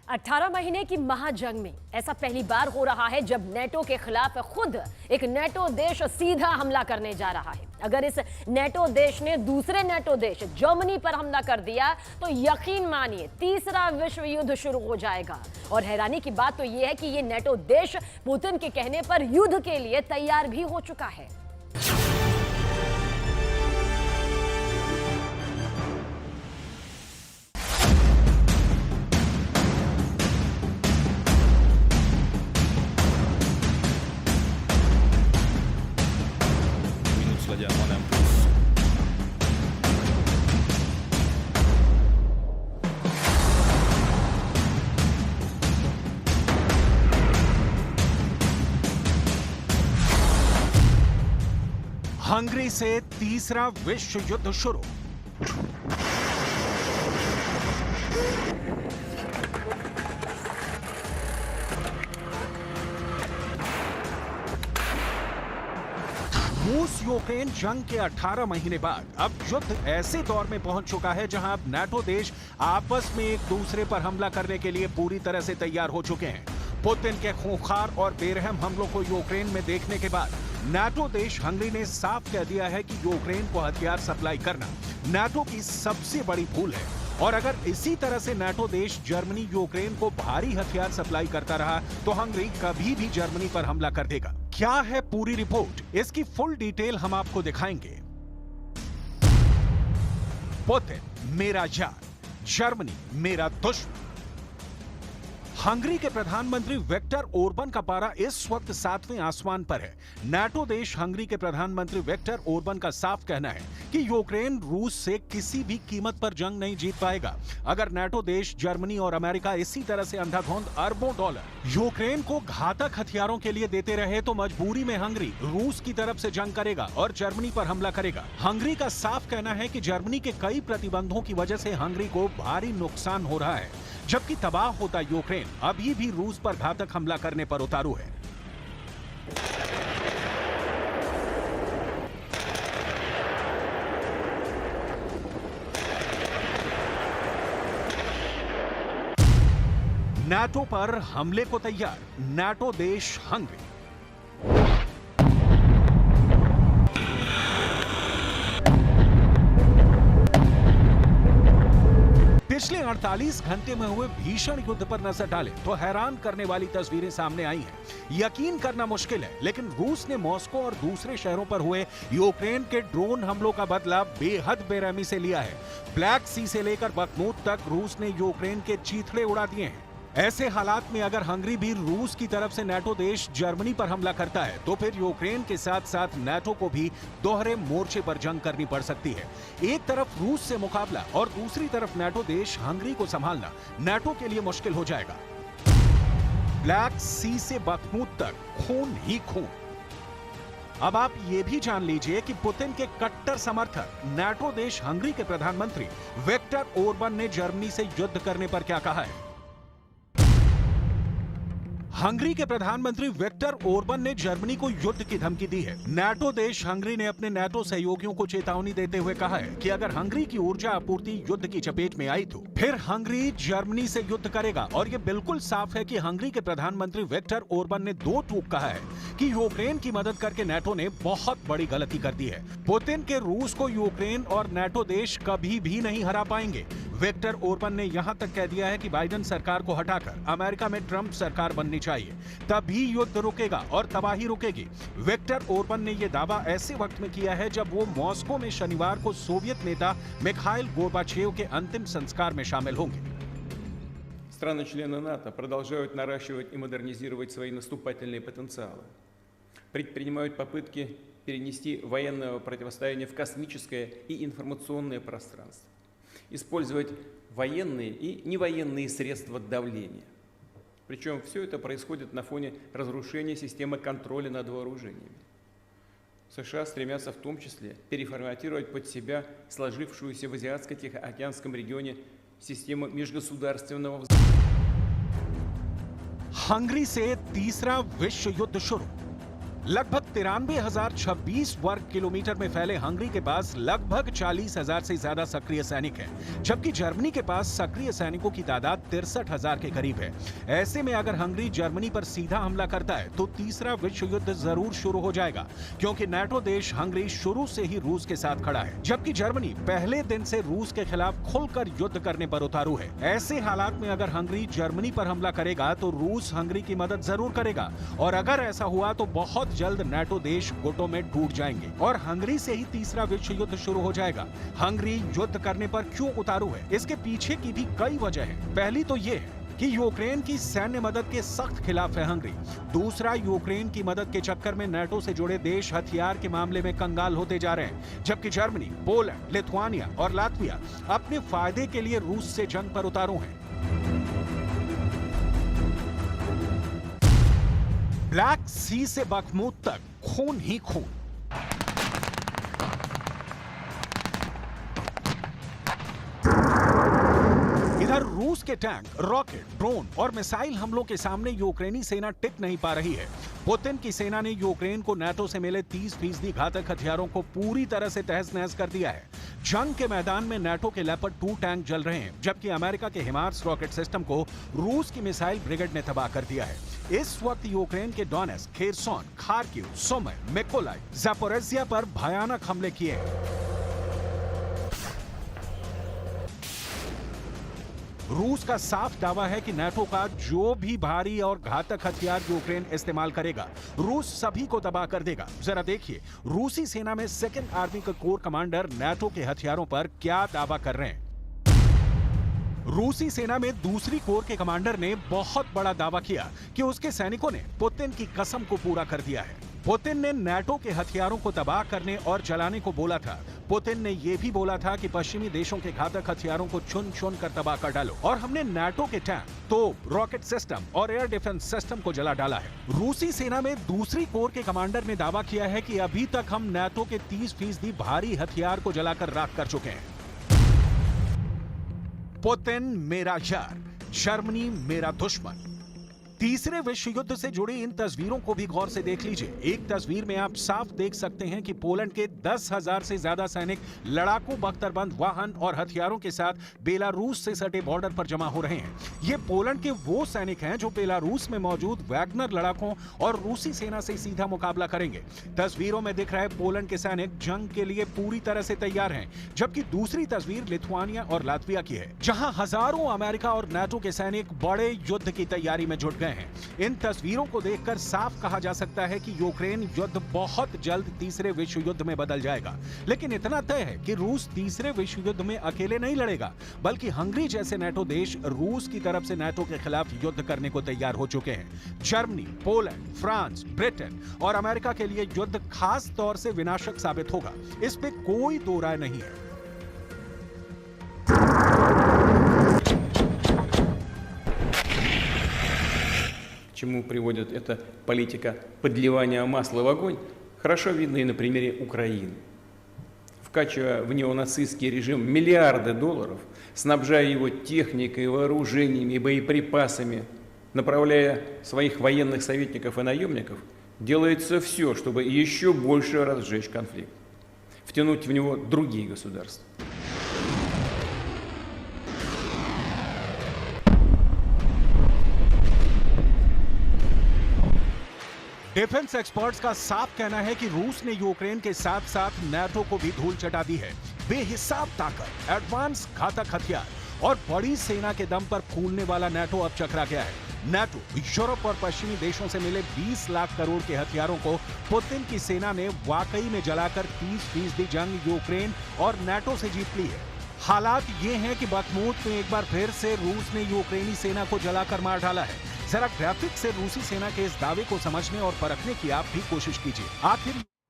18 महीने की महाजंग में ऐसा पहली बार हो रहा है जब नेटो के खिलाफ खुद एक नेटो देश सीधा हमला करने जा रहा है। अगर इस नेटो देश ने दूसरे नेटो देश जर्मनी पर हमला कर दिया तो यकीन मानिए तीसरा विश्व युद्ध शुरू हो जाएगा। और हैरानी की बात तो यह है कि यह नेटो देश पुतिन के कहने पर युद्ध के लिए तैयार भी हो चुका है। हंगरी से तीसरा विश्व युद्ध शुरू। रूस यूक्रेन जंग के 18 महीने बाद अब युद्ध ऐसे दौर में पहुंच चुका है जहां अब नाटो देश आपस में एक दूसरे पर हमला करने के लिए पूरी तरह से तैयार हो चुके हैं। पुतिन के खूंखार और बेरहम हमलों को यूक्रेन में देखने के बाद नाटो देश हंगरी ने साफ कह दिया है कि यूक्रेन को हथियार सप्लाई करना नाटो की सबसे बड़ी भूल है। और अगर इसी तरह से नाटो देश जर्मनी यूक्रेन को भारी हथियार सप्लाई करता रहा तो हंगरी कभी भी जर्मनी पर हमला कर देगा। क्या है पूरी रिपोर्ट, इसकी फुल डिटेल हम आपको दिखाएंगे। पुतिन मेरा यार, जर्मनी मेरा दुश्मन। हंगरी के प्रधानमंत्री विक्टर ओरबन का पारा इस वक्त 7वें आसमान पर है। नाटो देश हंगरी के प्रधानमंत्री विक्टर ओरबन का साफ कहना है कि यूक्रेन रूस से किसी भी कीमत पर जंग नहीं जीत पाएगा। अगर नाटो देश जर्मनी और अमेरिका इसी तरह से अंधाधुंध अरबों डॉलर यूक्रेन को घातक हथियारों के लिए देते रहे तो मजबूरी में हंगरी रूस की तरफ से जंग करेगा और जर्मनी पर हमला करेगा। हंगरी का साफ कहना है कि जर्मनी के कई प्रतिबंधों की वजह से हंगरी को भारी नुकसान हो रहा है, जबकि तबाह होता यूक्रेन अभी भी रूस पर घातक हमला करने पर उतारू है। नाटो पर हमले को तैयार नाटो देश हंगरी। पिछले 48 घंटे में हुए भीषण युद्ध पर नजर डालें तो हैरान करने वाली तस्वीरें सामने आई हैं। यकीन करना मुश्किल है, लेकिन रूस ने मॉस्को और दूसरे शहरों पर हुए यूक्रेन के ड्रोन हमलों का बदला बेहद बेरहमी से लिया है। ब्लैक सी से लेकर बखमूत तक रूस ने यूक्रेन के चीथड़े उड़ा दिए हैं। ऐसे हालात में अगर हंगरी भी रूस की तरफ से नाटो देश जर्मनी पर हमला करता है तो फिर यूक्रेन के साथ साथ नाटो को भी दोहरे मोर्चे पर जंग करनी पड़ सकती है। एक तरफ रूस से मुकाबला और दूसरी तरफ नाटो देश हंगरी को संभालना नाटो के लिए मुश्किल हो जाएगा। ब्लैक सी से बखमूत तक खून ही खून। अब आप ये भी जान लीजिए कि पुतिन के कट्टर समर्थक नाटो देश हंगरी के प्रधानमंत्री विक्टर ओरबन ने जर्मनी से युद्ध करने पर क्या कहा है। हंगरी के प्रधानमंत्री विक्टर ओरबन ने जर्मनी को युद्ध की धमकी दी है। नाटो देश हंगरी ने अपने नाटो सहयोगियों को चेतावनी देते हुए कहा है कि अगर हंगरी की ऊर्जा आपूर्ति युद्ध की चपेट में आई तो फिर हंगरी जर्मनी से युद्ध करेगा। और ये बिल्कुल साफ है कि हंगरी के प्रधानमंत्री विक्टर ओरबन ने दो टूक कहा है कि यूक्रेन की मदद करके नाटो ने बहुत बड़ी गलती कर दी है। पुतिन के रूस को यूक्रेन और नाटो देश कभी भी नहीं हरा पाएंगे। विक्टर ओरबन ने यहां तक कह दिया है कि बाइडेन सरकार को हटाकर अमेरिका में ट्रंप सरकार बननी चाहिए, तभी युद्ध रुकेगा और तबाही रुकेगी। विक्टर ओरबन ने यह दावा ऐसे वक्त में किया है जब वो मॉस्को में शनिवार को सोवियत नेता मिखाइल गोर्बाचेव के अंतिम संस्कार में शामिल होंगे। Страны-члены НАТО продолжают наращивать и модернизировать свои наступательные потенциалы, предпринимают попытки перенести военное противостояние в космическое и информационное пространство, использовать военные и невоенные средства давления. Причем все это происходит на фоне разрушения системы контроля над вооружениями. США стремятся в том числе переформатировать под себя сложившуюся в Азиатско-Тихоокеанском регионе систему межгосударственного. हंगरी से तीसरा विश्व युद्ध शुरू। लगभग 93,026 वर्ग किलोमीटर में फैले हंगरी के पास लगभग 40,000 से ज्यादा सक्रिय सैनिक हैं, जबकि जर्मनी के पास सक्रिय सैनिकों की तादाद 63,000 के करीब है। ऐसे में अगर हंगरी जर्मनी पर सीधा हमला करता है तो तीसरा विश्व युद्ध जरूर शुरू हो जाएगा, क्योंकि नाटो देश हंगरी शुरू से ही रूस के साथ खड़ा है, जबकि जर्मनी पहले दिन से रूस के खिलाफ खुलकर युद्ध करने पर उतारू है। ऐसे हालात में अगर हंगरी जर्मनी पर हमला करेगा तो रूस हंगरी की मदद जरूर करेगा, और अगर ऐसा हुआ तो बहुत जल्द नाटो देश गुटों में टूट जाएंगे और हंगरी से ही तीसरा विश्व युद्ध शुरू हो जाएगा। हंगरी युद्ध करने पर क्यों उतारू है, इसके पीछे की भी कई वजह है। पहली तो ये है कि यूक्रेन की सैन्य मदद के सख्त खिलाफ है हंगरी। दूसरा, यूक्रेन की मदद के चक्कर में नाटो से जुड़े देश हथियार के मामले में कंगाल होते जा रहे हैं, जबकि जर्मनी, पोलैंड, लिथुआनिया और लातविया अपने फायदे के लिए रूस से जंग पर उतारू हैं। ब्लैक सी से बखमूत तक खून ही खून। इधर रूस के टैंक, रॉकेट, ड्रोन और मिसाइल हमलों के सामने यूक्रेनी सेना टिक नहीं पा रही है। पुतिन की सेना ने यूक्रेन को नाटो से मिले 30% घातक हथियारों को पूरी तरह से तहस-नहस कर दिया है। जंग के मैदान में नाटो के लेपर्ड 2 टैंक जल रहे हैं, जबकि अमेरिका के हिमार्स रॉकेट सिस्टम को रूस की मिसाइल ब्रिगेड ने तबाह कर दिया है। इस वक्त यूक्रेन के Donetsk, Kherson, Kharkiv, Sumy, Mykolaiv, Zaporizhzhia पर भयानक हमले किए हैं। रूस का साफ दावा है कि नाटो का जो भी भारी और घातक हथियार यूक्रेन इस्तेमाल करेगा, रूस सभी को तबाह कर देगा। जरा देखिए रूसी सेना में 2nd आर्मी का कोर कमांडर नाटो के हथियारों पर क्या दावा कर रहे हैं। रूसी सेना में 2री कोर के कमांडर ने बहुत बड़ा दावा किया कि उसके सैनिकों ने पुतिन की कसम को पूरा कर दिया है। पुतिन ने नाटो के हथियारों को तबाह करने और जलाने को बोला था। पुतिन ने यह भी बोला था कि पश्चिमी देशों के घातक हथियारों को चुन चुन कर तबाह कर डालो, और हमने नाटो के टैंक, तोप, रॉकेट सिस्टम और एयर डिफेंस सिस्टम को जला डाला है। रूसी सेना में 2री कोर के कमांडर ने दावा किया है कि अभी तक हम नाटो के 30% भारी हथियार को जलाकर राख कर चुके हैं। पुतिन मेरा यार, जर्मनी मेरा दुश्मन। तीसरे विश्व युद्ध से जुड़ी इन तस्वीरों को भी गौर से देख लीजिए। एक तस्वीर में आप साफ देख सकते हैं कि पोलैंड के 10,000 से ज्यादा सैनिक लड़ाकू बख्तरबंद वाहन और हथियारों के साथ बेलारूस से सटे बॉर्डर पर जमा हो रहे हैं। ये पोलैंड के वो सैनिक हैं जो बेलारूस में मौजूद वैगनर लड़ाकों और रूसी सेना से सीधा मुकाबला करेंगे। तस्वीरों में दिख रहा है पोलैंड के सैनिक जंग के लिए पूरी तरह से तैयार हैं, जबकि दूसरी तस्वीर लिथुआनिया और लातविया की है, जहां हजारों अमेरिका और नाटो के सैनिक बड़े युद्ध की तैयारी में जुट गए हैं। इन तस्वीरों को देखकर साफ कहा जा सकता है कि यूक्रेन युद्ध बहुत जल्द तीसरे विश्व युद्ध में बदल जाएगा। लेकिन इतना तय है कि रूस तीसरे विश्व युद्ध में अकेले नहीं लड़ेगा, बल्कि हंगरी जैसे नाटो देश रूस की तरफ से नाटो के खिलाफ युद्ध करने को तैयार हो चुके हैं। जर्मनी, पोलैंड, फ्रांस, ब्रिटेन और अमेरिका के लिए युद्ध खास तौर से विनाशक साबित होगा, इस पे कोई दो राय नहीं है। К чему приводит эта политика подливания масла в огонь, хорошо видно и на примере Украины. Вкачивая в неонацистский режим миллиарды долларов, снабжая его техникой, вооружениями и боеприпасами, направляя своих военных советников и наемников, делается все, чтобы еще больше разжечь конфликт, втянуть в него другие государства. डिफेंस एक्सपर्ट्स का साफ कहना है कि रूस ने यूक्रेन के साथ साथ नाटो को भी धूल चटा दी है। बेहिसाब ताकत, एडवांस घातक हथियार और बड़ी सेना के दम पर फूलने वाला नाटो अब चकरा गया है। नाटो यूरोप और पश्चिमी देशों से मिले 20 लाख करोड़ के हथियारों को पुतिन की सेना ने वाकई में जलाकर 30% जंग यूक्रेन और नाटो से जीत ली है। हालात ये हैं कि बखमूत में एक बार फिर से रूस ने यूक्रेनी सेना को जलाकर मार डाला है। जरा ग्राफिक से रूसी सेना के इस दावे को समझने और परखने की आप भी कोशिश कीजिए। आखिर